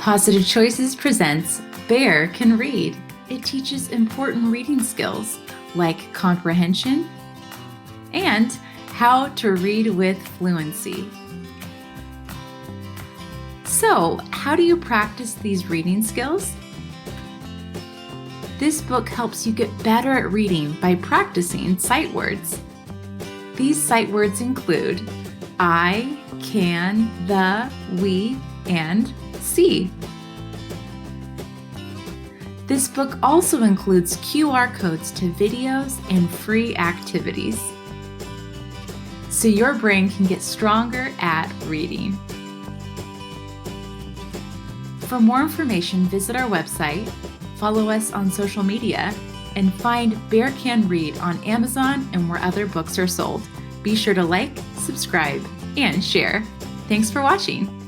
Positive Choices presents Bear Can Read. It teaches important reading skills like comprehension and how to read with fluency. So, how do you practice these reading skills? This book helps you get better at reading by practicing sight words. These sight words include I, can, the, we, and see. This book also includes QR codes to videos and free activities, so your brain can get stronger at reading. For more information, visit our website, follow us on social media, and find Bear Can Read on Amazon and where other books are sold. Be sure to like, subscribe, and share. Thanks for watching.